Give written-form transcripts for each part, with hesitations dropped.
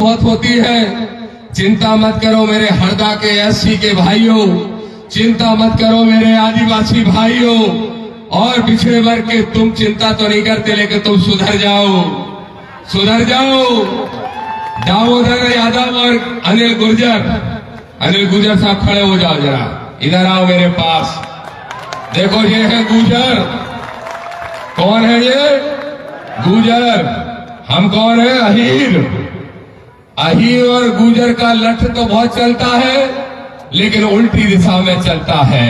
बहुत होती है। चिंता मत करो मेरे हरदा के एससी के भाइयों, चिंता मत करो मेरे आदिवासी भाइयों और पिछड़े वर्ग के, तुम चिंता तो नहीं करते लेकिन तुम सुधर जाओ, सुधर जाओ। दामोदर यादव और अनिल गुर्जर साहब खड़े हो जाओ जरा, इधर आओ मेरे पास। देखो ये है गुर्जर। कौन है ये? गुर्जर। हम कौन है? अहीर। अहीर और गुर्जर का लठ तो बहुत चलता है लेकिन उल्टी दिशा में चलता है।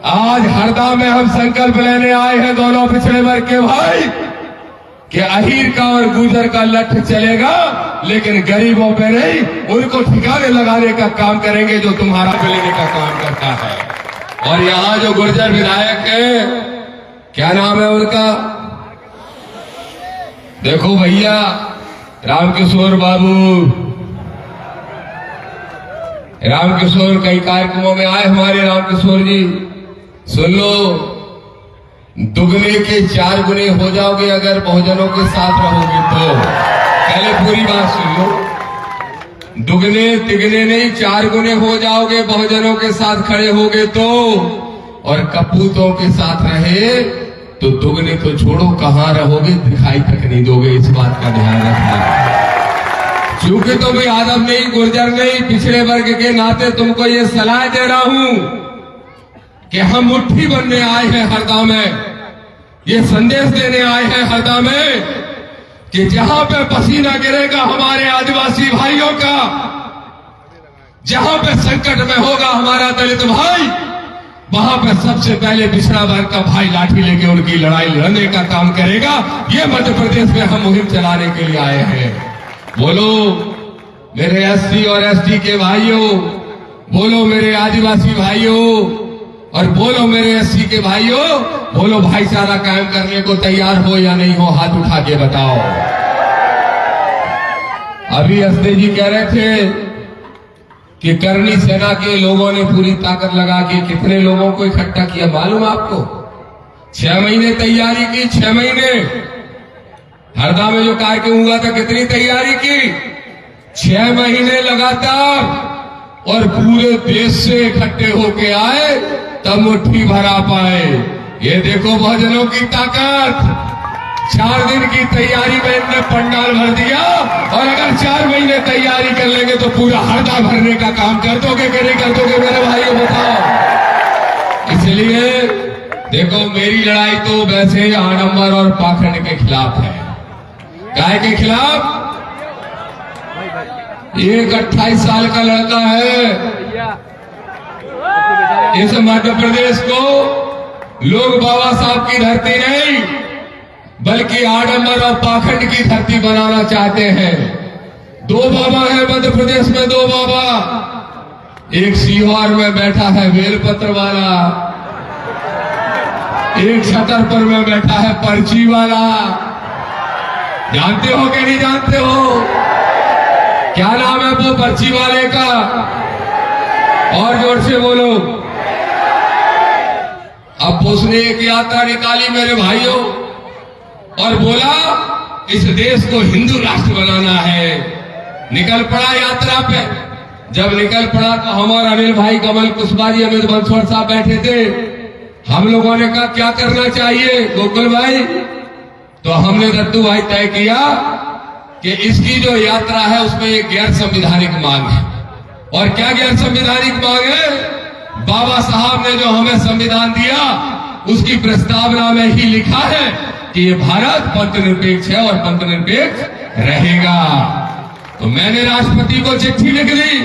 आज हरदा में हम संकल्प लेने आए हैं दोनों पिछड़े वर्ग के भाई कि अहीर का और गुर्जर का लठ चलेगा लेकिन गरीबों पे नहीं, उनको ठिकाने लगाने का काम करेंगे जो तुम्हारा लेने का काम करता है। और यहां जो गुर्जर विधायक है, क्या नाम है उनका? देखो भैया, रामकिशोर बाबू। रामकिशोर कई कार्यक्रमों में आए हमारे रामकिशोर जी। सुन लो, दुगने के 4 गुने हो जाओगे अगर बहुजनों के साथ रहोगे तो। पहले पूरी बात सुन लो। दुगने तिगने नहीं, 4 गुने हो जाओगे बहुजनों के साथ खड़े होगे तो। और कपूतों के साथ रहे तो दुगने तो छोड़ो, कहां रहोगे दिखाई तक नहीं दोगे। इस बात का ध्यान रखना। क्योंकि तुम यादव नहीं, गुर्जर नहीं, पिछड़े वर्ग के नाते तुमको ये सलाह दे रहा हूं कि हम मुट्ठी बनने आए हैं हरदा में। ये संदेश देने आए हैं हरदा में कि जहां पे पसीना गिरेगा हमारे आदिवासी भाइयों का, जहां पे संकट में होगा हमारा दलित भाई, वहां पर सबसे पहले पिछड़ा वर्ग का भाई लाठी लेके उनकी लड़ाई लड़ने का काम करेगा। ये मध्य प्रदेश में हम मुहिम चलाने के लिए आए हैं। बोलो मेरे एससी और एसटी के भाइयों, बोलो मेरे आदिवासी भाइयों और बोलो मेरे एससी के भाइयों, बोलो भाईचारा कायम करने को तैयार हो या नहीं हो? हाथ उठा के बताओ। अभी एसडी जी कह रहे थे कि करनी सेना के लोगों ने पूरी ताकत लगा के कितने लोगों को इकट्ठा किया मालूम आपको? 6 महीने तैयारी की, 6 महीने। हरदा में जो कार्यक्रम हुआ था कितनी तैयारी की? 6 महीने लगातार। और पूरे देश से इकट्ठे होके आए तब मुट्ठी भरा पाए। ये देखो बहुजनों की ताकत। 4 दिन की तैयारी में इनने पंडाल भर दिया। और अगर 4 महीने तैयारी कर लेंगे तो पूरा हरदा भरने का काम कर दोगे कि नहीं कर दोगे मेरे भाइयों? बताओ। इसलिए देखो, मेरी लड़ाई तो वैसे आडंबर और पाखंड के खिलाफ है। काय के खिलाफ? एक 28 साल का लड़का है। इस मध्य प्रदेश को लोग बाबा साहब की धरती नहीं बल्कि आडंबर और पाखंड की धरती बनाना चाहते हैं। 2 बाबा है मध्य प्रदेश में, 2 बाबा। एक सीहोर में बैठा है बेलपत्र वाला, एक छतरपुर में बैठा है पर्ची वाला। जानते हो कि नहीं जानते हो? क्या नाम है वो पर्ची वाले का? और जोर से बोलो। अब उसने एक यात्रा निकाली मेरे भाइयों और बोला इस देश को हिंदू राष्ट्र बनाना है। निकल पड़ा यात्रा पे। जब निकल पड़ा तो हम और अनिल भाई, कमल कुशवाहा जी, अमित बंसवाड़ साहब बैठे थे। हम लोगों ने कहा क्या करना चाहिए गोकुल भाई? तो हमने दत्तू भाई तय किया कि इसकी जो यात्रा है उसमें एक गैर संविधानिक मांग है। और क्या गैर संविधानिक मांग है? बाबा साहब ने जो हमें संविधान दिया उसकी प्रस्तावना में ही लिखा है कि ये भारत पंथ निरपेक्ष है और पंथ निरपेक्ष रहेगा। तो मैंने राष्ट्रपति को चिट्ठी लिख दी।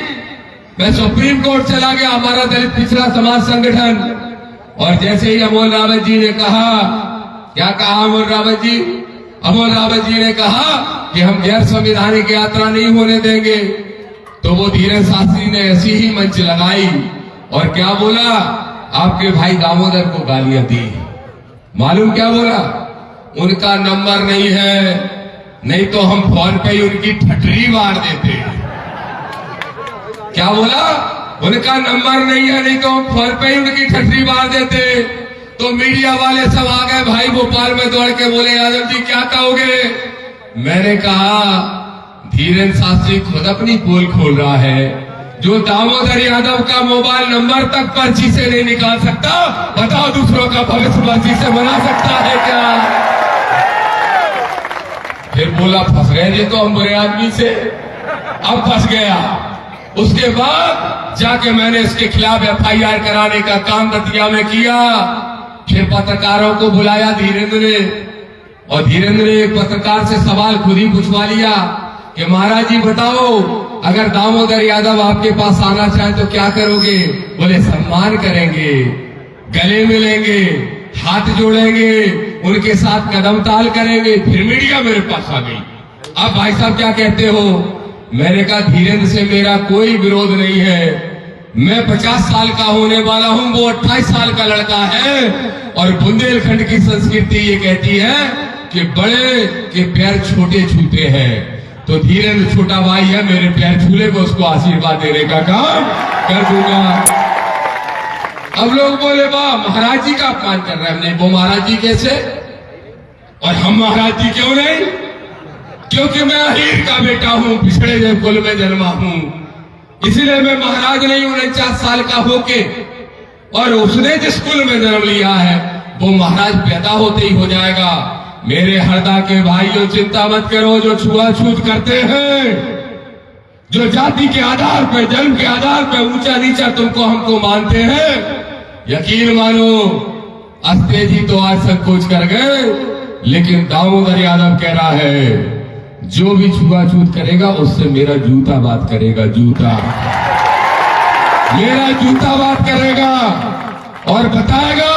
मैं सुप्रीम कोर्ट चला गया, हमारा दलित पिछड़ा समाज संगठन। और जैसे ही अमोल रावत जी ने कहा, क्या कहा अमोल रावत जी? अमोल रावत जी ने कहा कि हम गैर संवैधानिक यात्रा नहीं होने देंगे। तो वो धीरेन्द्र शास्त्री ने ऐसी ही मंच लगाई और क्या बोला? आपके भाई दामोदर को गालियां दी। मालूम क्या बोला? उनका नंबर नहीं है, नहीं तो हम फोन पे ही उनकी ठटरी मार देते। क्या बोला? उनका नंबर नहीं है, नहीं तो हम फोन पे ही उनकी ठटरी मार देते। तो मीडिया वाले सब आ गए भाई भोपाल में दौड़ के, बोले यादव जी क्या कहोगे? मैंने कहा धीरेन्द्र शास्त्री खुद अपनी पोल खोल रहा है। जो दामोदर यादव का मोबाइल नंबर तक पर्ची से नहीं निकाल सकता, बताओ दूसरों का भविष्य पर्ची से बना सकता है क्या? फिर बोला फंस गए जी तो हम बुरे आदमी से। अब फंस गया। उसके बाद जाके मैंने इसके खिलाफ FIR कराने का काम दतिया में किया। फिर पत्रकारों को बुलाया धीरेन्द्र ने, और धीरेन्द्र ने एक पत्रकार से सवाल खुद ही पूछवा लिया कि महाराज जी बताओ, अगर दामोदर यादव आपके पास आना चाहे तो क्या करोगे? बोले सम्मान करेंगे, गले मिलेंगे, हाथ जोड़ेंगे, उनके साथ कदम ताल करेंगे। फिर मीडिया मेरे पास आ गई। अब भाई साहब क्या कहते हो? मैंने कहा धीरेन्द्र से मेरा कोई विरोध नहीं है, मैं 50 साल का होने वाला हूं, वो 28 साल का लड़का है। और बुंदेलखंड की संस्कृति ये कहती है कि बड़े के पैर छोटे छूते हैं, तो धीरेन्द्र छोटा भाई है, मेरे पैर छूले को उसको आशीर्वाद देने का काम कर दूंगा। अब लोग बोले वाह महाराज जी का अपमान कर रहे हैं। हमने वो महाराज जी कैसे, और हम महाराज जी क्यों नहीं? क्योंकि मैं अहीर का बेटा हूं, पिछड़े कुल में जन्मा हूं, इसलिए मैं महाराज नहीं हूं 49 साल का होके। और उसने जिस कुल में जन्म लिया है वो महाराज पैदा होते ही हो जाएगा। मेरे हरदा के भाइयों चिंता मत करो, जो छुआछूत करते हैं, जो जाति के आधार पर, जन्म के आधार पर ऊंचा नीचा तुमको हमको मानते हैं, यकीन मानो अस्ते जी तो आज संकोच कर गए। लेकिन दामोदर यादव कह रहा है जो भी छुआछूत करेगा उससे मेरा जूता बात करेगा, जूता मेरा जूता बात करेगा और बताएगा।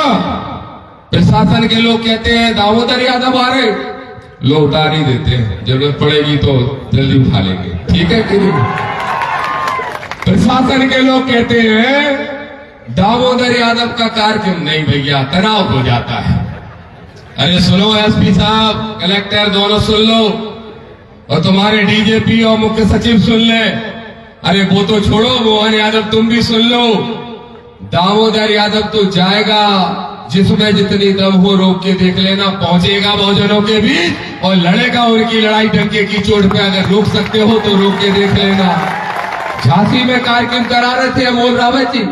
प्रशासन के लोग कहते हैं दामोदर यादव आ रहे, लोग उतार ही देते हैं, जरूरत पड़ेगी तो जल्दी उठा लेंगे, ठीक है कि नहीं? प्रशासन के लोग कहते हैं दामोदर यादव का कार्यक्रम नहीं भैया, तनाव हो जाता है। अरे सुनो SP साहब, कलेक्टर दोनों सुन लो, और तुम्हारे DGP और मुख्य सचिव सुन ले। अरे वो तो छोड़ो, मोहन यादव तुम भी सुन लो। दामोदर यादव तो जाएगा, जिसमें जितनी दम हो रोक के देख लेना, पहुंचेगा बहुजनों के बीच और लड़ेगा उनकी लड़ाई डंके की चोट पे। अगर रोक सकते हो तो रोक के देख लेना। झांसी में कार्यक्रम करा रहे थे अमोल रावत जी,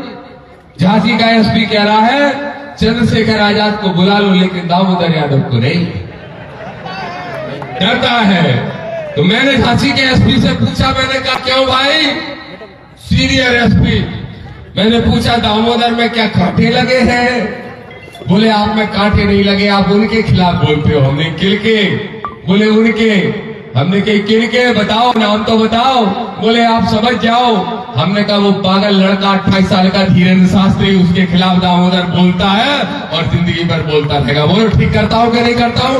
झांसी का SP कह रहा है चंद्रशेखर आजाद को बुला लो, लेकिन दामोदर यादव को नहीं, डरता है। तो मैंने झांसी के SP से पूछा, मैंने कहा क्यों भाई, सीनियर SP, मैंने पूछा दामोदर में क्या कांटे लगे हैं? बोले आप में कांटे नहीं लगे, आप उनके खिलाफ बोलते हो। हमने किलके, बोले उनके, हमने कही किलके, बताओ नाम तो बताओ। बोले आप समझ जाओ। हमने कहा वो पागल लड़का 28 साल का धीरेन्द्र शास्त्री, उसके खिलाफ दामोदर बोलता है और जिंदगी भर बोलता रहेगा। बोलो ठीक करता हूं कि नहीं करता हूं?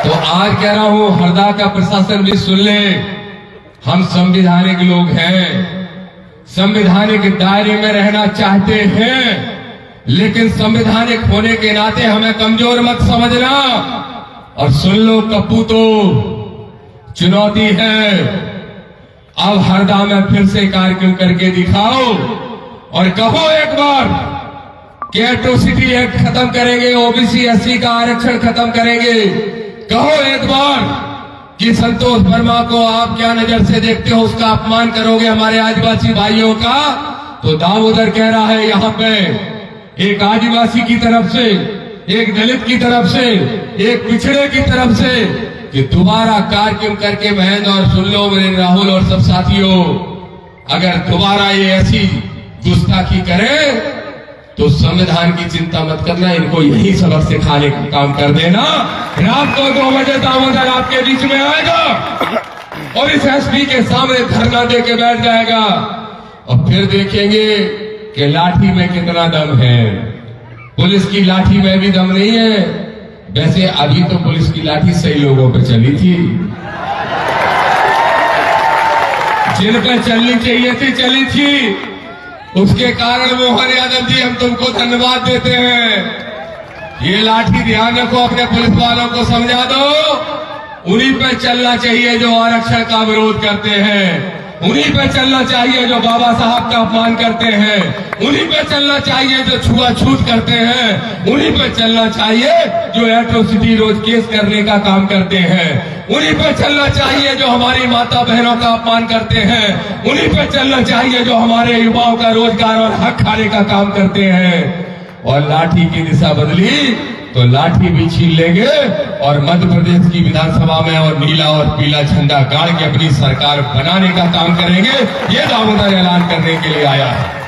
तो आज कह रहा हूं हरदा का प्रशासन भी सुन ले, हम संवैधानिक लोग हैं, संवैधानिक दायरे में रहना चाहते हैं, लेकिन संवैधानिक होने के नाते हमें कमजोर मत समझना। और सुन लो कपूतो, चुनौती है, अब हरदा में फिर से कार्यक्रम करके दिखाओ और कहो एक बार कि एट्रोसिटी एक्ट खत्म करेंगे, OBC SC का आरक्षण खत्म करेंगे। कहो एक बार कि संतोष वर्मा को आप क्या नजर से देखते हो, उसका अपमान करोगे हमारे आदिवासी भाइयों का। तो दामोदर कह रहा है यहाँ पे एक आदिवासी की तरफ से, एक दलित की तरफ से, एक पिछड़े की तरफ से कि दोबारा कार्यक्रम करके महेंद्र, और सुन लो मेरे राहुल और सब साथियों, अगर दोबारा ये ऐसी गुस्ताखी करे तो संविधान की चिंता मत करना, इनको यही सबक सिखाने का काम कर देना। रात को 2 बजे दामोदर आपके बीच में आएगा और इस SP के सामने धरना दे के बैठ जाएगा, और फिर देखेंगे कि लाठी में कितना दम है। पुलिस की लाठी में भी दम नहीं है। वैसे अभी तो पुलिस की लाठी सही लोगों पे चली थी, जिन पे चलनी चाहिए थी चली थी। उसके कारण मोहन यादव जी हम तुमको धन्यवाद देते हैं। ये लाठी ध्यान रखो, अपने पुलिस वालों को समझा दो, उन्हीं पे चलना चाहिए जो आरक्षण का विरोध करते हैं, उन्हीं पे चलना चाहिए जो बाबा साहब का अपमान करते हैं, उन्हीं पे चलना चाहिए जो छुआछूत करते हैं, उन्हीं पे चलना चाहिए जो एट्रोसिटी रोज केस करने का काम करते हैं, उन्हीं पे चलना चाहिए जो हमारी माता बहनों का अपमान करते हैं, उन्हीं पे चलना चाहिए जो हमारे युवाओं का रोजगार और हक खाने का काम करते हैं। और लाठी की दिशा बदली तो लाठी भी छीन लेंगे और मध्य प्रदेश की विधानसभा में और नीला और पीला झंडा गाड़ के अपनी सरकार बनाने का काम करेंगे। ये दामोदर ऐलान करने के लिए आया है।